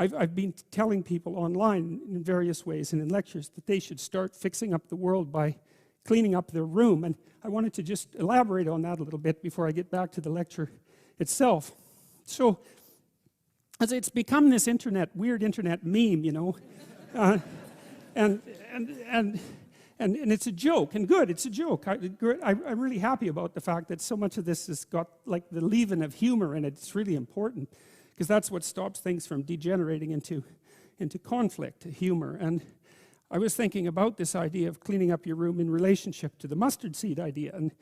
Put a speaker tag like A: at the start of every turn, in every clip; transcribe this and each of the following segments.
A: I've been telling people online in various ways and in lectures that they should start fixing up the world by cleaning up their room. And I wanted to just elaborate on that a little bit before I get back to the lecture itself. So, as it's become this weird internet meme, you know, and it's a joke, and good, it's a joke. I'm really happy about the fact that so much of this has got like the leaven of humor in it. It's really important, because that's what stops things from degenerating into conflict, humor. And I was thinking about this idea of cleaning up your room in relationship to the mustard seed idea. And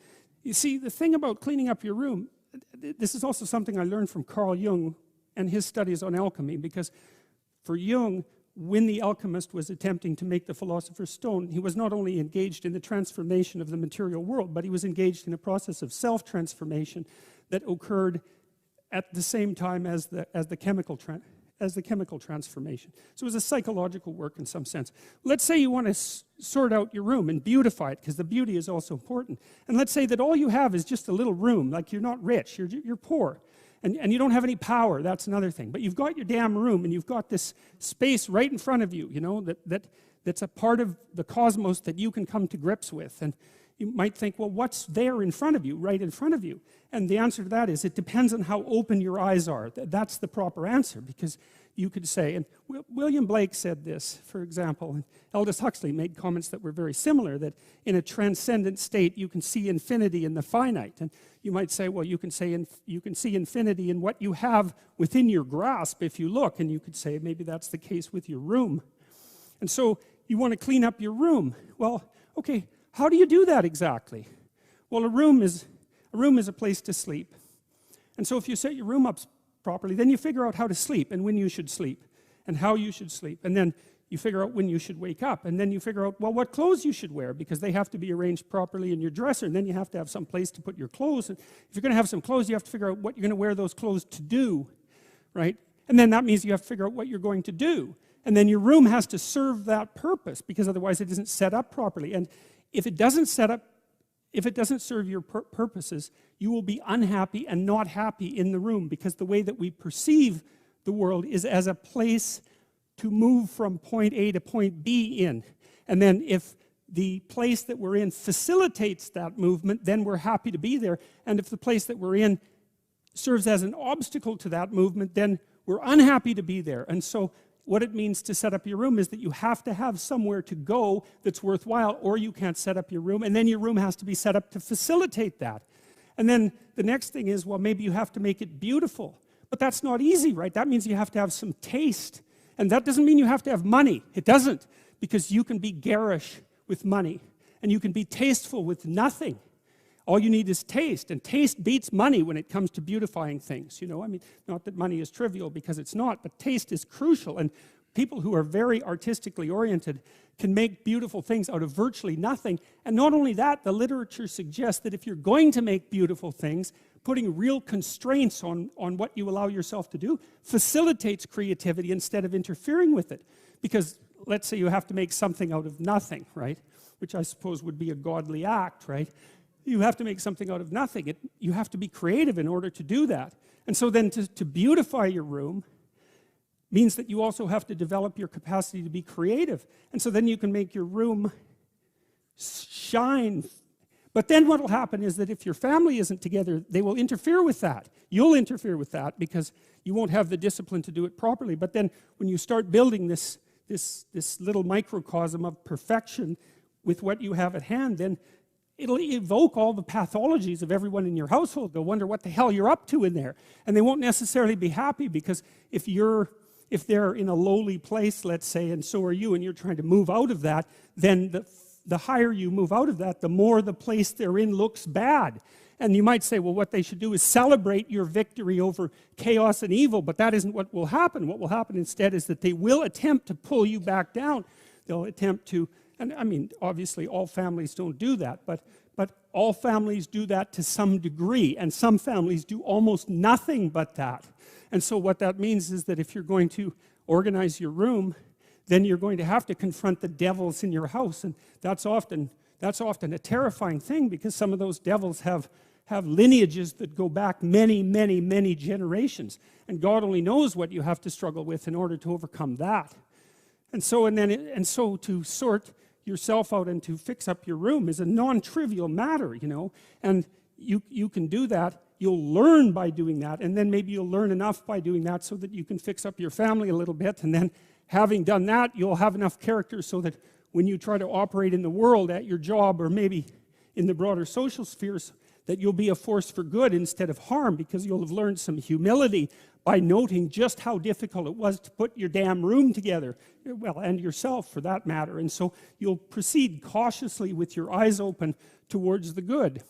A: you see, the thing about cleaning up your room, this is also something I learned from Carl Jung and his studies on alchemy, because for Jung, when the alchemist was attempting to make the philosopher's stone, he was not only engaged in the transformation of the material world, but he was engaged in a process of self-transformation that occurred at the same time as the chemical transformation. So it was a psychological work in some sense. Let's say you want to sort out your room and beautify it, because the beauty is also important. And let's say that all you have is just a little room, like you're not rich, you're poor. And you don't have any power, that's another thing. But you've got your damn room, and you've got this space right in front of you, you know, that's a part of the cosmos that you can come to grips with. And you might think, well, what's there in front of you, right in front of you? And the answer to that is, it depends on how open your eyes are. That's the proper answer, because you could say, and William Blake said this, for example, and Aldous Huxley made comments that were very similar, that in a transcendent state you can see infinity in the finite. And you might say, well, you can see infinity in what you have within your grasp if you look, and you could say maybe that's the case with your room. And so you want to clean up your room. Well, okay, how do you do that exactly? Well, a room is a place to sleep. And so if you set your room up properly, then you figure out how to sleep and when you should sleep and how you should sleep. And then you figure out when you should wake up. And then you figure out, well, what clothes you should wear, because they have to be arranged properly in your dresser. And then you have to have some place to put your clothes. And if you're going to have some clothes, you have to figure out what you're going to wear those clothes to do, right? And then that means you have to figure out what you're going to do. And then your room has to serve that purpose, because otherwise it isn't set up properly. And if it doesn't serve your purposes, you will be unhappy and not happy in the room, because the way that we perceive the world is as a place to move from point A to point B in. And then if the place that we're in facilitates that movement, then we're happy to be there. And if the place that we're in serves as an obstacle to that movement, then we're unhappy to be there. And so what it means to set up your room is that you have to have somewhere to go that's worthwhile, or you can't set up your room, and then your room has to be set up to facilitate that. And then the next thing is, well, maybe you have to make it beautiful. But that's not easy, right? That means you have to have some taste. And that doesn't mean you have to have money. It doesn't, because you can be garish with money, and you can be tasteful with nothing. All you need is taste, and taste beats money when it comes to beautifying things, you know. I mean, not that money is trivial, because it's not, but taste is crucial. And people who are very artistically oriented can make beautiful things out of virtually nothing. And not only that, the literature suggests that if you're going to make beautiful things, putting real constraints on what you allow yourself to do facilitates creativity instead of interfering with it. Because let's say you have to make something out of nothing, right? Which I suppose would be a godly act, right? You have to make something out of nothing. You have to be creative in order to do that. And so then to beautify your room means that you also have to develop your capacity to be creative. And so then you can make your room shine. But then what will happen is that if your family isn't together, they will interfere with that. You'll interfere with that, because you won't have the discipline to do it properly. But then when you start building this little microcosm of perfection with what you have at hand, then it'll evoke all the pathologies of everyone in your household. They'll wonder what the hell you're up to in there. And they won't necessarily be happy, because if they're in a lowly place, let's say, and so are you, and you're trying to move out of that, then the higher you move out of that, the more the place they're in looks bad. And you might say, well, what they should do is celebrate your victory over chaos and evil, but that isn't what will happen. What will happen instead is that they will attempt to pull you back down. They'll attempt to, and I mean, obviously all families don't do that, but all families do that to some degree, and some families do almost nothing but that. And so what that means is that if you're going to organize your room, then you're going to have to confront the devils in your house. And that's often a terrifying thing, because some of those devils have have lineages that go back many, many, many generations. And God only knows what you have to struggle with in order to overcome that. And so to sort yourself out and to fix up your room is a non-trivial matter, you know. And you can do that. You'll learn by doing that, and then maybe you'll learn enough by doing that so that you can fix up your family a little bit, and then having done that, you'll have enough character so that when you try to operate in the world at your job or maybe in the broader social spheres, that you'll be a force for good instead of harm, because you'll have learned some humility by noting just how difficult it was to put your damn room together, well, and yourself for that matter. And so you'll proceed cautiously with your eyes open towards the good.